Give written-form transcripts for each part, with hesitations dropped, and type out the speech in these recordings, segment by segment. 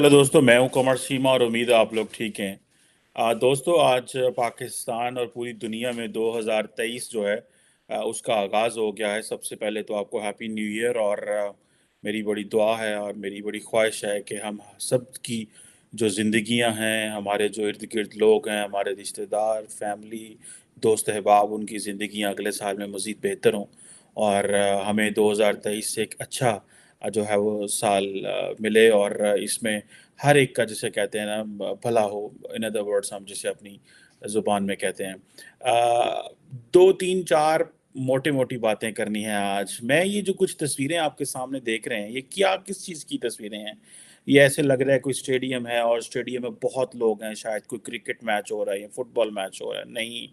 Hello दोस्तों, मैं हूं कमर सीमा और उम्मीद है आप लोग ठीक हैं। दोस्तों, आज पाकिस्तान और पूरी दुनिया में 2023 जो है उसका आगाज़ हो गया है। सबसे पहले तो आपको हैप्पी न्यू ईयर। और मेरी बड़ी दुआ है और मेरी बड़ी ख्वाहिश है कि हम सब की जो ज़िंदगियां हैं, हमारे जो इर्द गिर्द लोग हैं, हमारे रिश्तेदार, फैमिली, दोस्त अहबाब, उनकी ज़िंदगियां अगले साल में मज़ीद बेहतर हों। और हमें 2023 से एक अच्छा जो है वो साल मिले। और इसमें हर एक का, जिसे कहते हैं ना, भला हो। इन अदर वर्ड्स, हम जिसे अपनी ज़ुबान में कहते हैं। दो तीन चार मोटी मोटी बातें करनी है आज। मैं ये जो कुछ तस्वीरें आपके सामने देख रहे हैं, ये क्या किस चीज़ की तस्वीरें हैं? ये ऐसे लग रहा है कोई स्टेडियम है और स्टेडियम में बहुत लोग हैं, शायद कोई क्रिकेट मैच हो रहा है या फुटबॉल मैच हो रहा है। नहीं,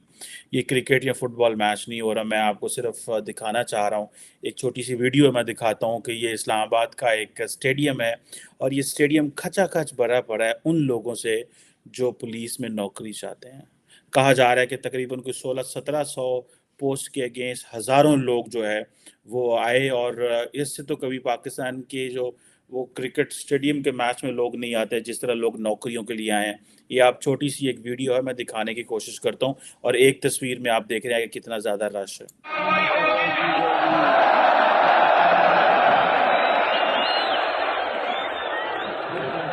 ये क्रिकेट या फुटबॉल मैच नहीं हो रहा। मैं आपको सिर्फ दिखाना चाह रहा हूँ, एक छोटी सी वीडियो मैं दिखाता हूँ कि ये इस्लामाबाद का एक स्टेडियम है। और ये स्टेडियम खचाखच भरा पड़ा है उन लोगों से जो पुलिस में नौकरी चाहते हैं। कहा जा रहा है कि तकरीबन कोई 1600-1700 पोस्ट के अगेंस्ट हज़ारों लोग जो है वो आए। और इससे तो कभी पाकिस्तान के जो वो क्रिकेट स्टेडियम के मैच में लोग नहीं आते जिस तरह लोग नौकरियों के लिए आए हैं। ये आप छोटी सी एक वीडियो है, मैं दिखाने की कोशिश करता हूँ। और एक तस्वीर में आप देख रहे हैं कि कितना ज़्यादा रश है।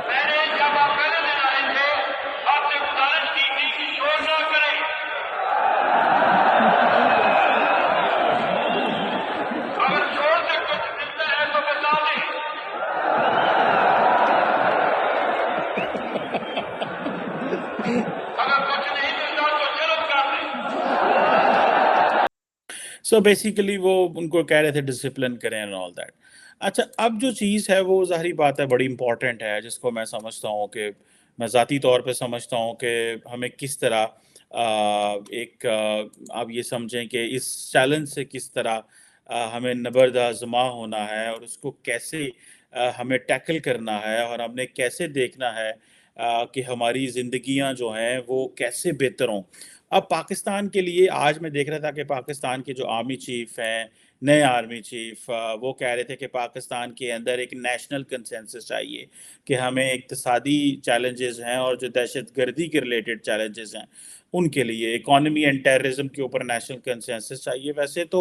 मैंने जब आप पहले दिन आए थे, आपसे गुजारिश की थी कि शोर ना करें। अगर शोर से कुछ मिलता है तो बता दें। अगर कुछ नहीं मिलता तो जुल्म कर दें। सो बेसिकली वो उनको कह रहे थे डिसिप्लिन करें एंड ऑल दैट। अच्छा, अब जो चीज़ है वो ज़ाहिर बात है बड़ी इंपॉर्टेंट है, जिसको मैं समझता हूँ कि मैं ज़ाती तौर पे समझता हूँ कि हमें किस तरह आप ये समझें कि इस चैलेंज से किस तरह हमें नबर्द आज़मा होना है और उसको कैसे हमें टैकल करना है और हमने कैसे देखना है कि हमारी ज़िंदगियाँ जो हैं वो कैसे बेहतर हों। अब पाकिस्तान के लिए आज मैं देख रहा था कि पाकिस्तान के जो आर्मी चीफ हैं, नए आर्मी चीफ, वो कह रहे थे कि पाकिस्तान के अंदर एक नेशनल कंसेंसस चाहिए कि हमें इक्तसादी चैलेंजेस हैं और जो दहशतगर्दी के रिलेटेड चैलेंजेस हैं उनके लिए इकोनॉमी एंड टेररिज्म के ऊपर नेशनल कंसेंसस चाहिए। वैसे तो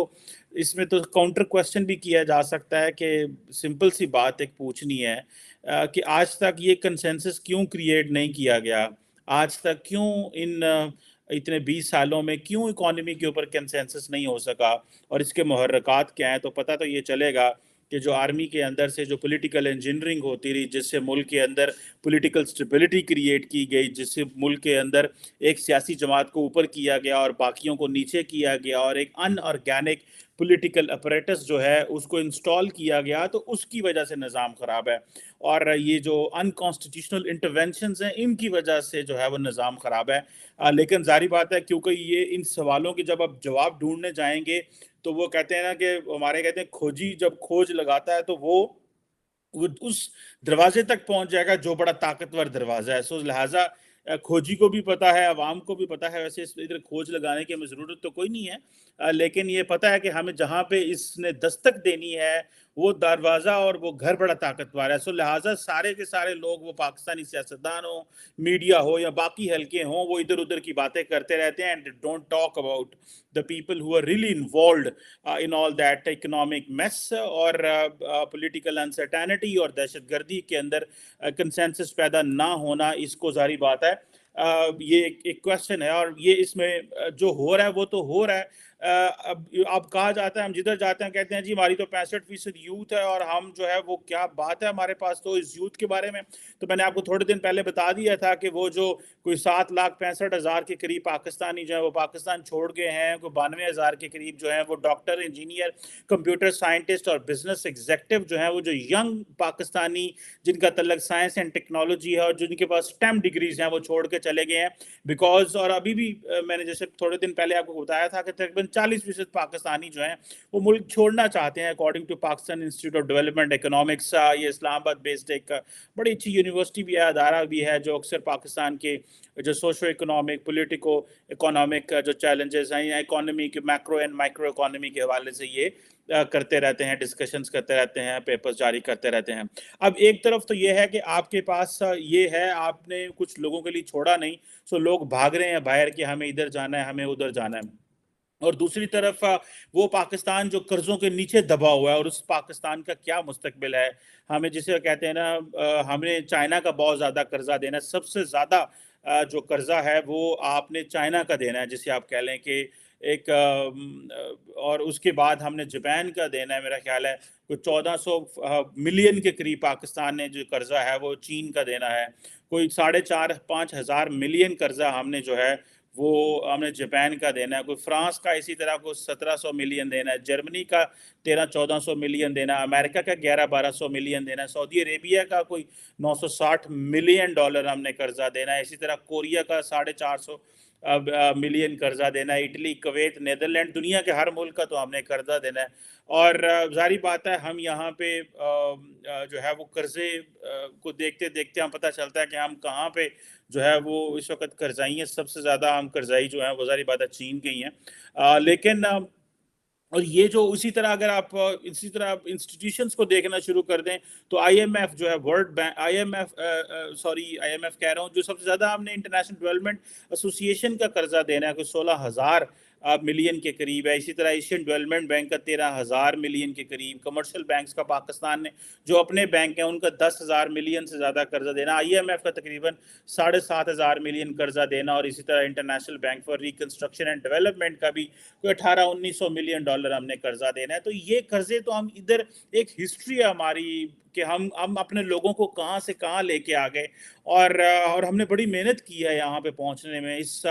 इसमें तो काउंटर क्वेश्चन भी किया जा सकता है कि सिंपल सी बात एक पूछनी है कि आज तक ये कंसेंसस क्यों क्रिएट नहीं किया गया? आज तक क्यों इतने 20 सालों में क्यों इकोनॉमी के ऊपर कंसेंसस नहीं हो सका? और इसके मुहर्रकात क्या हैं? तो पता तो ये चलेगा कि जो आर्मी के अंदर से जो पॉलिटिकल इंजीनियरिंग होती रही, जिससे मुल्क के अंदर पॉलिटिकल स्टेबिलिटी क्रिएट की गई, जिससे मुल्क के अंदर एक सियासी जमात को ऊपर किया गया और बाकियों को नीचे किया गया और एक अनऑर्गेनिक पॉलिटिकल अपरेटस जो है उसको इंस्टॉल किया गया, तो उसकी वजह से निज़ाम ख़राब है। और ये जो अनकॉन्स्टिट्यूशनल इंटरवेंशंस हैं, इनकी वजह से जो है वो निज़ाम ख़राब है। लेकिन ज़ाहिर बात है, क्योंकि ये इन सवालों के जब आप जवाब ढूँढने जाएँगे, तो वो कहते हैं ना कि हमारे कहते हैं खोजी जब खोज लगाता है तो वो उस दरवाजे तक पहुँच जाएगा जो बड़ा ताकतवर दरवाज़ा है। सो लिहाज़ा खोजी को भी पता है, अवाम को भी पता है। वैसे इस इधर खोज लगाने की हमें ज़रूरत तो कोई नहीं है। लेकिन ये पता है कि हमें जहाँ पे इसने दस्तक देनी है, वो दरवाज़ा और वो घर बड़ा ताकतवर है। सो लिहाज़ा सारे के सारे लोग, वो पाकिस्तानी सियासतदान हों, मीडिया हो या बाकी हलके हों, वो इधर-उधर की बातें करते रहते हैं and don't talk about the people who are really involved in all that economic mess और पॉलिटिकल अनसर्टेनिटी और दहशतगर्दी के अंदर कंसेंसस पैदा ना होना। इसको जारी बात है, ये एक क्वेश्चन है। और ये इसमें जो हो रहा है वो तो हो रहा है। अब कहा जाता है, हम जिधर जाते हैं कहते हैं जी हमारी तो 65% यूथ है और हम जो है वो क्या बात है हमारे पास तो इस यूथ के बारे में। तो मैंने आपको थोड़े दिन पहले बता दिया था कि वो जो कोई 7,65,000 के करीब पाकिस्तानी जो है वो पाकिस्तान छोड़ गए हैं, कोई 92,000 के करीब जो है वो डॉक्टर, इंजीनियर, कंप्यूटर साइंटिस्ट और बिजनेस एग्जेक्टिव जो है वो जो यंग पाकिस्तानी जिनका तल्लक साइंस एंड टेक्नोलॉजी है और जिनके पास स्टेम डिग्रीज हैं वो छोड़ के चले गए हैं। बिकॉज और अभी भी मैंने जैसे थोड़े दिन पहले आपको बताया था कि तकरीबन तकरीबन 40% पाकिस्तानी जो हैं वो मुल्क छोड़ना चाहते हैं according to Pakistan institute of development economics. ये इस्लामाबाद बेस्ड एक बड़ी अच्छी यूनिवर्सिटी भी है, अदारा भी है, जो अक्सर पाकिस्तान के जो सोशो इकोनॉमिक पोलिटिको इकोनॉमिक जो चैलेंजेस हैं या इकोनॉमी के मैक्रो एंड माइक्रो इकोनॉमी के हवाले से ये करते रहते हैं, डिस्कशंस करते रहते हैं, पेपर्स जारी करते रहते हैं। अब एक तरफ तो ये है कि आपके पास ये है, आपने कुछ लोगों के लिए छोड़ा नहीं, सो लोग भाग रहे हैं बाहर कि हमें इधर जाना है, हमें उधर जाना है। और दूसरी तरफ वो पाकिस्तान जो कर्ज़ों के नीचे दबा हुआ है, और उस पाकिस्तान का क्या मुस्तकबिल है। हमें जिसे कहते हैं ना, हमें चाइना का बहुत ज़्यादा कर्ज़ा देना है, सबसे ज़्यादा जो कर्ज़ा है वो आपने चाइना का देना है, जिसे आप कह लें कि एक और उसके बाद हमने जापान का देना है। मेरा ख्याल है कोई 1400 मिलियन के करीब पाकिस्तान ने जो कर्ज़ा है वो चीन का देना है। कोई 4,500-5 हज़ार मिलियन कर्ज़ा हमने जो है वो हमने जापान का देना है। कोई फ्रांस का इसी तरह को 1700 मिलियन देना है, जर्मनी का 1300-1400 मिलियन देना है, अमेरिका का 1100-1200 मिलियन देना है, सऊदी अरेबिया का कोई 960 मिलियन डॉलर हमने कर्जा देना है, इसी तरह कोरिया का 450 मिलियन कर्जा देना है, इटली, कुवैत, नीदरलैंड, दुनिया के हर मुल्क का तो हमने कर्जा देना है। और जाहिर बात है हम यहाँ पे जो है वो कर्जे को देखते देखते हम पता चलता है कि हम कहाँ पे जो है वो इस वक्त कर्जाई हैं। सबसे ज़्यादा हम कर्जाई जो है वो ज़ाहिर बात है चीन के ही हैं। लेकिन और ये जो उसी तरह अगर आप इसी तरह आप इंस्टीट्यूशंस को देखना शुरू कर दें तो आईएमएफ जो है, वर्ल्ड बैंक, आईएमएफ आईएमएफ कह रहा हूँ, जो सबसे ज़्यादा हमने इंटरनेशनल डेवलपमेंट एसोसिएशन का कर्जा देना है, कोई 16,000 मिलियन के करीब है। इसी तरह एशियन डेवलपमेंट बैंक का 13,000 मिलियन के करीब, कमर्शियल बैंक्स का पाकिस्तान ने जो अपने बैंक हैं उनका 10,000 मिलियन से ज़्यादा कर्जा देना, आईएमएफ का तकरीबन 7,500 मिलियन कर्जा देना, और इसी तरह international bank for reconstruction and development का भी कोई 1800-1900 मिलियन डॉलर हमने कर्जा देना है। तो ये कर्जे तो हम इधर एक हिस्ट्री है हमारी कि हम अपने लोगों को कहाँ से कहाँ लेके आ गए, और हमने बड़ी मेहनत की है यहाँ पे पहुँचने में, इस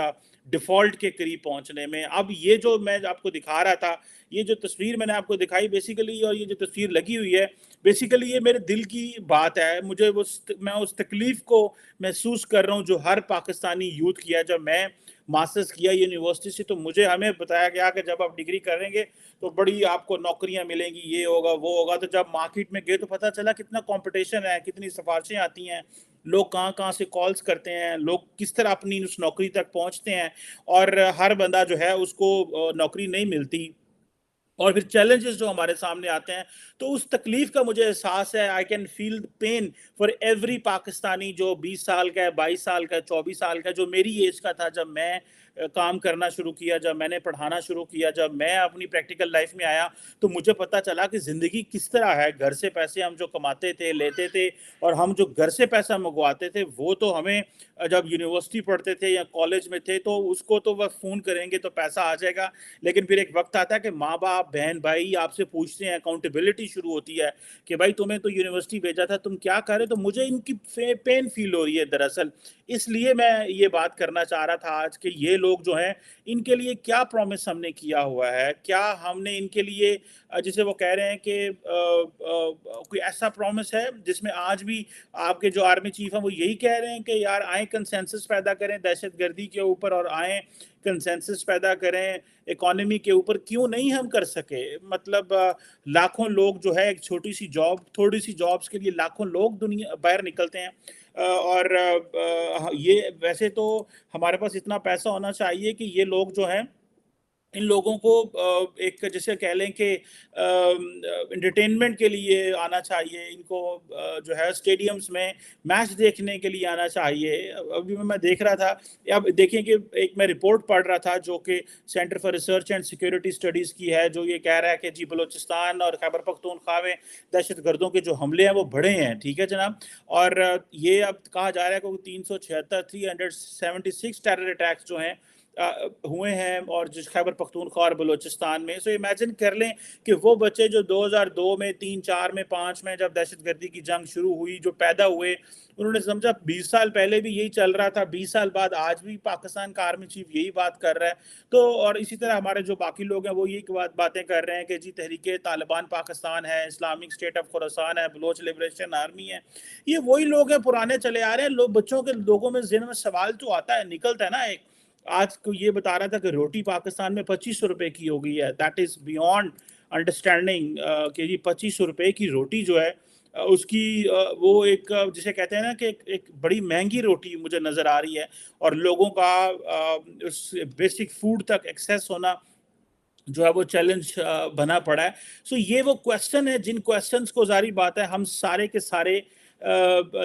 डिफ़ॉल्ट के करीब पहुँचने में। अब ये जो मैं आपको दिखा रहा था, ये जो तस्वीर मैंने आपको दिखाई बेसिकली, और ये जो तस्वीर लगी हुई है बेसिकली ये मेरे दिल की बात है। मुझे मैं उस तकलीफ़ को महसूस कर रहा हूँ जो हर पाकिस्तानी यूथ की है। जब मैं मास्टर्स किया यूनिवर्सिटी से तो मुझे हमें बताया गया कि जब आप डिग्री करेंगे तो बड़ी आपको नौकरियां मिलेंगी, ये होगा वो होगा। तो जब मार्केट में गए तो पता चला कितना कंपटीशन है, कितनी सिफारिशें आती हैं, लोग कहाँ कहाँ से कॉल्स करते हैं, लोग किस तरह अपनी उस नौकरी तक पहुँचते हैं, और हर बंदा जो है उसको नौकरी नहीं मिलती, और फिर चैलेंजेस जो हमारे सामने आते हैं। तो उस तकलीफ का मुझे एहसास है। I can feel the pain for every Pakistani जो 20 साल का है, 22 साल का है, 24 साल का है, जो मेरी एज का था जब मैं काम करना शुरू किया, जब मैंने पढ़ाना शुरू किया, जब मैं अपनी प्रैक्टिकल लाइफ में आया तो मुझे पता चला कि ज़िंदगी किस तरह है। घर से पैसे हम जो कमाते थे, लेते थे, और हम जो घर से पैसा मंगवाते थे वो तो हमें जब यूनिवर्सिटी पढ़ते थे या कॉलेज में थे तो उसको तो बस फ़ोन करेंगे तो पैसा आ जाएगा। लेकिन फिर एक वक्त आता है कि माँ बाप, बहन भाई आपसे पूछते हैं, अकाउंटेबिलिटी शुरू होती है कि भाई तुम्हें तो यूनिवर्सिटी भेजा था, तुम क्या कर रहे हो। तो मुझे इनकी पेन फील हो रही है दरअसल, इसलिए मैं ये बात करना चाह रहा था आज कि ये लोग जो हैं इनके लिए क्या प्रॉमिस हमने किया हुआ है, क्या हमने इनके लिए जिसे वो कह रहे हैं कि कोई ऐसा प्रॉमिस है जिसमें आज भी आपके जो आर्मी चीफ हैं वो यही कह रहे हैं कि यार आए कंसेंसस पैदा करें दहशतगर्दी के ऊपर, और आए कंसेंसस पैदा करें इकोनॉमी के ऊपर। क्यों नहीं हम कर सके? मतलब लाखों लोग जो है एक छोटी सी जॉब, थोड़ी सी जॉब्स के लिए लाखों लोग दुनिया बाहर निकलते हैं। और ये वैसे तो हमारे पास इतना पैसा होना चाहिए कि ये लोग जो हैं इन लोगों को एक जैसे कह लें कि एंटरटेनमेंट के लिए आना चाहिए, इनको जो है स्टेडियम्स में मैच देखने के लिए आना चाहिए। अभी मैं देख रहा था, अब देखें कि एक मैं रिपोर्ट पढ़ रहा था जो कि centre for research and security studies की है, जो ये कह रहा है कि जी बलूचिस्तान और खैबर पख्तूनख्वा में दहशतगर्दों के जो हमले हैं वो बढ़े हैं, ठीक है जनाब। और ये अब कहा जा रहा है कि 376 टेरर अटैक्स जो हैं हुए हैं, और जिस खैबर पख्तूनख्वा और बलूचिस्तान में। सो इमेजिन कर लें कि वो बच्चे जो 2002 में, 3, 4 में, 5 में जब दहशतगर्दी की जंग शुरू हुई, जो पैदा हुए, उन्होंने समझा 20 साल पहले भी यही चल रहा था, 20 साल बाद आज भी पाकिस्तान का आर्मी चीफ यही बात कर रहा है। तो और इसी तरह हमारे जो बाकी लोग हैं वो यही बातें कर रहे हैं कि जी तहरीके तालिबान पाकिस्तान है, इस्लामिक स्टेट ऑफ खुरासान है, बलोच लिबरेशन आर्मी है। ये वही लोग हैं, पुराने चले आ रहे हैं। लोग बच्चों के लोगों में ज़हन में सवाल तो आता है, निकलता है ना एक آج کو یہ بتا رہا تھا کہ روٹی پاکستان میں 2500 روپے کی ہو گئی ہے. دیٹ از بیونڈ انڈرسٹینڈنگ کہ جی 2500 روپے کی روٹی جو ہے اس کی وہ ایک جسے کہتے ہیں نا کہ ایک بڑی مہنگی روٹی مجھے نظر آ رہی ہے, اور لوگوں کا اس بیسک فوڈ تک ایکسیس ہونا جو ہے وہ چیلنج بنا پڑا ہے. سو یہ وہ کویسچن ہے جن کویسچنس کو ظاہری بات ہے ہم سارے کے سارے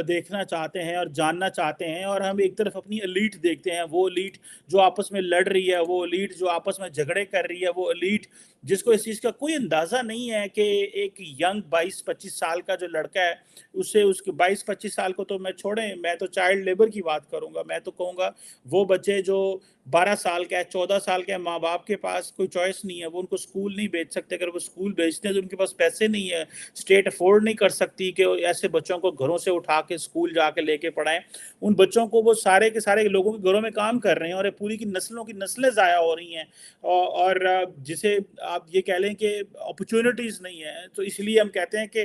دیکھنا چاہتے ہیں اور جاننا چاہتے ہیں, اور ہم ایک طرف اپنی ایلیٹ دیکھتے ہیں, وہ ایلیٹ جو آپس میں لڑ رہی ہے, وہ ایلیٹ جو آپس میں جھگڑے کر رہی ہے, وہ ایلیٹ جس کو اس چیز کا کوئی اندازہ نہیں ہے کہ ایک ینگ 22-25 سال کا جو لڑکا ہے اسے اس کے 22-25 سال کو تو میں چھوڑیں, میں تو چائلڈ لیبر کی بات کروں گا. میں تو کہوں گا وہ بچے جو 12 سال کا ہے, 14 سال کے, ماں باپ کے پاس کوئی چوائس نہیں ہے, وہ ان کو اسکول نہیں بھیج سکتے. اگر وہ اسکول بھیجتے ہیں تو ان کے پاس پیسے نہیں ہے, اسٹیٹ افورڈ نہیں کر سکتی کہ ایسے بچوں کو گھروں سے اٹھا کے اسکول جا کے لے کے پڑھائیں. ان بچوں کو وہ سارے کے سارے لوگوں کے گھروں میں کام کر رہے ہیں, اور پوری کی نسلوں کی نسلیں ضائع ہو رہی ہیں, اور جسے آپ یہ کہہ لیں کہ اپرچونٹیز نہیں ہیں. تو اس لیے ہم کہتے ہیں کہ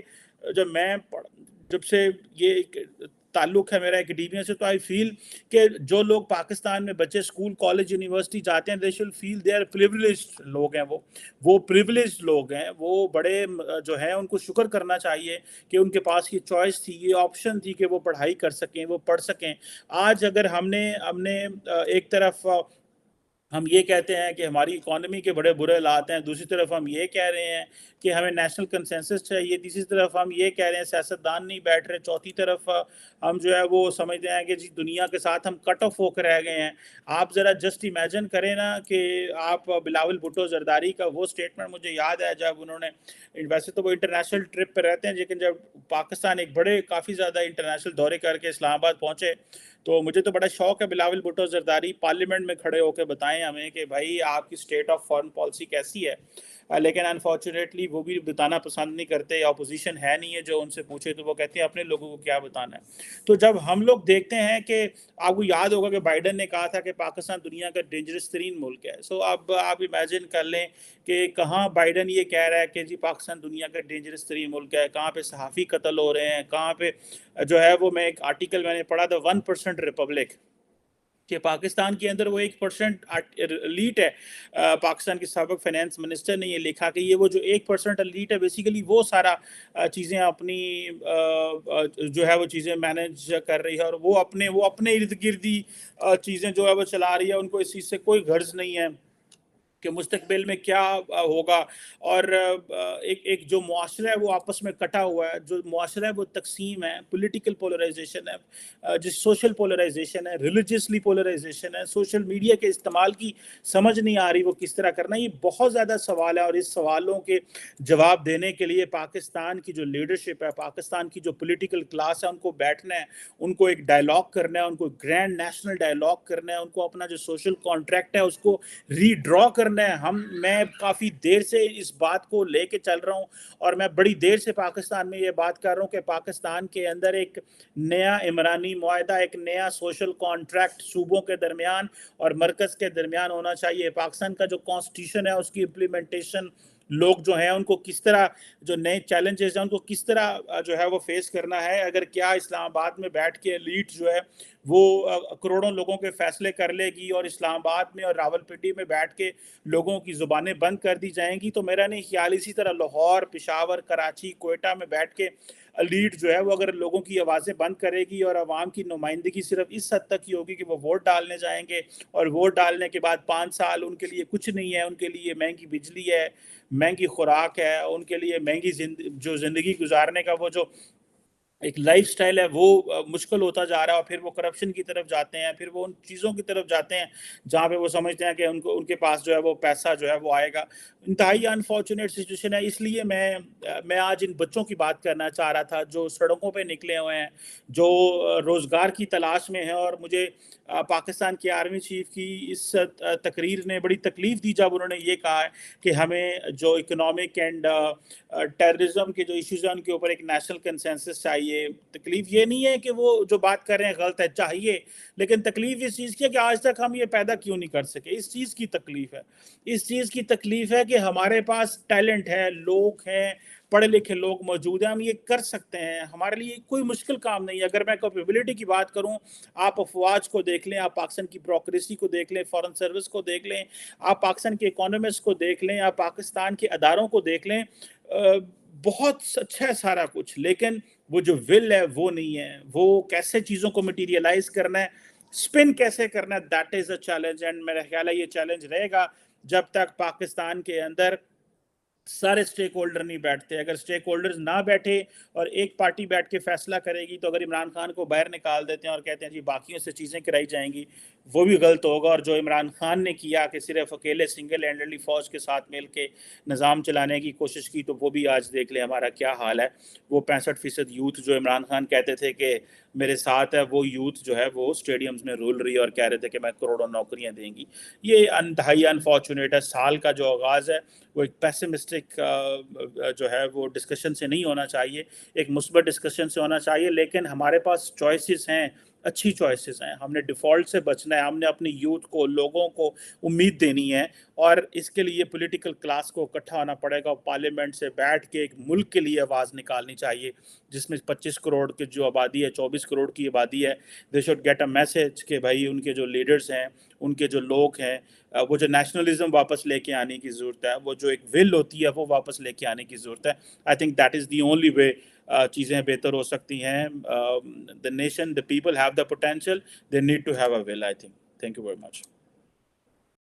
جب سے یہ تعلق ہے میرا ایکڈیمیا سے, تو آئی فیل کہ جو لوگ پاکستان میں بچے اسکول کالج یونیورسٹی جاتے ہیں, دے شل فیل دے آر پریویلیجڈ لوگ ہیں, وہ پریویلیجڈ لوگ ہیں, وہ بڑے جو ہیں ان کو شکر کرنا چاہیے کہ ان کے پاس یہ چوائس تھی, یہ آپشن تھی کہ وہ پڑھائی کر سکیں, وہ پڑھ سکیں. آج اگر ہم نے ایک طرف ہم یہ کہتے ہیں کہ ہماری اکانومی کے بڑے برے حالات ہیں, دوسری طرف ہم یہ کہہ رہے ہیں کہ ہمیں نیشنل کنسنسس چاہیے, تیسری طرف ہم یہ کہہ رہے ہیں سیاستدان نہیں بیٹھ رہے, چوتھی طرف ہم جو ہے وہ سمجھتے ہیں کہ جی دنیا کے ساتھ ہم کٹ آف ہو کر رہ گئے ہیں. آپ ذرا جسٹ امیجن کریں نا کہ آپ بلاول بھٹو زرداری کا وہ سٹیٹمنٹ مجھے یاد ہے جب انہوں نے, ویسے تو وہ انٹرنیشنل ٹرپ پہ رہتے ہیں, لیکن جب پاکستان ایک بڑے کافی زیادہ انٹرنیشنل دورے کر کے اسلام آباد پہنچے, تو مجھے تو بڑا شوق ہے بلاول بھٹو زرداری پارلیمنٹ میں کھڑے ہو کے بتائیں ہمیں کہ بھائی آپ کی اسٹیٹ آف فارن پالیسی کیسی ہے. لیکن انفارچونیٹلی وہ بھی بتانا پسند نہیں کرتے, اپوزیشن ہے نہیں ہے جو ان سے پوچھے تو وہ کہتے ہیں اپنے لوگوں کو کیا بتانا ہے. تو جب ہم لوگ دیکھتے ہیں کہ آپ کو یاد ہوگا کہ بائیڈن نے کہا تھا کہ پاکستان دنیا کا ڈینجرس ترین ملک ہے. سو اب آپ امیجن کر لیں کہ کہاں بائیڈن یہ کہہ رہا ہے کہ جی پاکستان دنیا کا ڈینجرس ترین ملک ہے, کہاں پہ صحافی قتل ہو رہے ہیں, کہاں پہ جو ہے وہ, میں ایک آرٹیکل میں نے پڑھا تھا 1% ریپبلک, کہ پاکستان کے اندر وہ 1% ایلیٹ ہے. پاکستان کے سابق فائنانس منسٹر نے یہ لکھا کہ یہ وہ جو 1% ایلیٹ ہے بیسیکلی وہ سارا چیزیں اپنی جو ہے وہ چیزیں مینیج کر رہی ہے, اور وہ اپنے ارد گردی چیزیں جو ہے وہ چلا رہی ہے. ان کو اس چیز سے کوئی غرض نہیں ہے کہ مستقبل میں کیا ہوگا. اور ایک جو معاشرہ ہے وہ آپس میں کٹا ہوا ہے, جو معاشرہ ہے وہ تقسیم ہے, پولیٹیکل پولرائزیشن ہے, جس سوشل پولرائزیشن ہے, ریلیجیسلی پولرائزیشن ہے, سوشل میڈیا کے استعمال کی سمجھ نہیں آ رہی وہ کس طرح کرنا. یہ بہت زیادہ سوال ہے, اور اس سوالوں کے جواب دینے کے لیے پاکستان کی جو لیڈرشپ ہے, پاکستان کی جو پولیٹیکل کلاس ہے, ان کو بیٹھنا ہے, ان کو ایک ڈائلاگ کرنا ہے, ان کو گرینڈ نیشنل ڈائلاگ کرنا ہے, ان کو اپنا جو سوشل کانٹریکٹ ہے اس کو ری ڈرا کرنا ہے. میں کافی دیر سے اس بات کو لے کے چل رہا ہوں, اور میں بڑی دیر سے پاکستان میں یہ بات کر رہا ہوں کہ پاکستان کے اندر ایک نیا عمرانی معاہدہ, ایک نیا سوشل کانٹریکٹ صوبوں کے درمیان اور مرکز کے درمیان ہونا چاہیے. پاکستان کا جو کانسٹیٹیوشن ہے اس کی امپلیمنٹیشن لوگ جو ہیں ان کو کس طرح, جو نئے چیلنجز ہیں ان کو کس طرح جو ہے وہ فیس کرنا ہے. اگر کیا اسلام آباد میں بیٹھ کے ایلیٹ جو ہے وہ کروڑوں لوگوں کے فیصلے کر لے گی, اور اسلام آباد میں اور راولپنڈی میں بیٹھ کے لوگوں کی زبانیں بند کر دی جائیں گی, تو میرا نہیں خیال اسی طرح لاہور, پشاور, کراچی, کوئٹہ میں بیٹھ کے ایلیٹ جو ہے وہ اگر لوگوں کی آوازیں بند کرے گی اور عوام کی نمائندگی صرف اس حد تک ہی ہوگی کہ وہ ووٹ ڈالنے جائیں گے, اور ووٹ ڈالنے کے بعد 5 سال ان کے لیے کچھ نہیں ہے, ان کے لیے مہنگی بجلی ہے, مہنگی خوراک ہے, ان کے لیے مہنگی جو زندگی گزارنے کا وہ جو ایک لائف سٹائل ہے وہ مشکل ہوتا جا رہا ہے, اور پھر وہ کرپشن کی طرف جاتے ہیں, پھر وہ ان چیزوں کی طرف جاتے ہیں جہاں پہ وہ سمجھتے ہیں کہ ان کے پاس جو ہے وہ پیسہ جو ہے وہ آئے گا. انتہائی انفارچونیٹ سچویشن ہے. اس لیے میں آج ان بچوں کی بات کرنا چاہ رہا تھا جو سڑکوں پہ نکلے ہوئے ہیں, جو روزگار کی تلاش میں ہیں, اور مجھے پاکستان کے آرمی چیف کی اس تقریر نے بڑی تکلیف دی جب انہوں نے یہ کہا ہے کہ ہمیں جو اکنامک اینڈ ٹیررزم کے جو ایشوز ہیں ان کے اوپر ایک نیشنل کنسنسس چاہیے, چاہیے. تکلیف یہ نہیں ہے کہ وہ جو بات کر رہے ہیں غلط ہے, چاہیے, لیکن تکلیف اس چیز کی ہے کہ آج تک ہم یہ پیدا کیوں نہیں کر سکے. اس چیز کی تکلیف ہے. اس چیز کی تکلیف ہے کہ ہمارے پاس ٹیلنٹ ہے, لوگ ہیں, پڑھے لکھے لوگ موجود ہیں, ہم یہ کر سکتے ہیں. ہمارے لیے کوئی مشکل کام نہیں ہے. اگر میں کیپیبلٹی کی بات کروں, آپ افواج کو دیکھ لیں, آپ پاکستان کی بیوروکریسی کو دیکھ لیں, فارن سروس کو دیکھ لیں, آپ پاکستان کے اکانومسٹ کو دیکھ لیں, آپ پاکستان کے اداروں کو دیکھ لیں, بہت اچھا ہے سارا کچھ, لیکن وہ جو ول ہے وہ نہیں ہے. وہ کیسے چیزوں کو مٹیریلائز کرنا ہے, اسپن کیسے کرنا ہے, that is a challenge. And میرا خیال ہے یہ چیلنج رہے گا جب تک پاکستان کے اندر سارے سٹیک ہولڈر نہیں بیٹھتے. اگر سٹیک ہولڈرز نہ بیٹھے اور ایک پارٹی بیٹھ کے فیصلہ کرے گی, تو اگر عمران خان کو باہر نکال دیتے ہیں اور کہتے ہیں جی باقیوں سے چیزیں کرائی جائیں گی, وہ بھی غلط ہوگا. اور جو عمران خان نے کیا کہ صرف اکیلے سنگل ہینڈلی فوج کے ساتھ مل کے نظام چلانے کی کوشش کی, تو وہ بھی آج دیکھ لیں ہمارا کیا حال ہے. وہ 65% یوتھ جو عمران خان کہتے تھے کہ میرے ساتھ ہے, وہ یوتھ جو ہے وہ اسٹیڈیمز میں رول رہی ہے اور کہہ رہے تھے کہ میں کروڑوں نوکریاں دیں گی. یہ انتہائی انفارچونیٹ ہے. سال کا جو آغاز ہے وہ ایک پیسمسٹک جو ہے وہ ڈسکشن سے نہیں ہونا چاہیے, ایک مثبت ڈسکشن سے ہونا چاہیے. لیکن ہمارے پاس چوائسیز ہیں, اچھی چوائسیز ہیں. ہم نے ڈیفالٹ سے بچنا ہے. ہم نے اپنی یوتھ کو, لوگوں کو امید دینی ہے, اور اس کے لیے پولیٹیکل کلاس کو اکٹھا ہونا پڑے گا. پارلیمنٹ سے بیٹھ کے ایک ملک کے لیے آواز نکالنی چاہیے جس میں 25 کروڑ کی جو آبادی ہے, 24 کروڑ کی آبادی ہے. They should get a message کہ بھائی ان کے جو لیڈرز ہیں, ان کے جو لوگ ہیں, وہ جو نیشنلزم واپس لے کے آنے کی ضرورت ہے, وہ جو ایک ول ہوتی ہے وہ واپس لے کے آنے کی ضرورت ہے. I think that is the only way چیزیں بہتر ہو سکتی ہیں. the nation, the people have the potential, they need to have a will, I think. Thank you very much.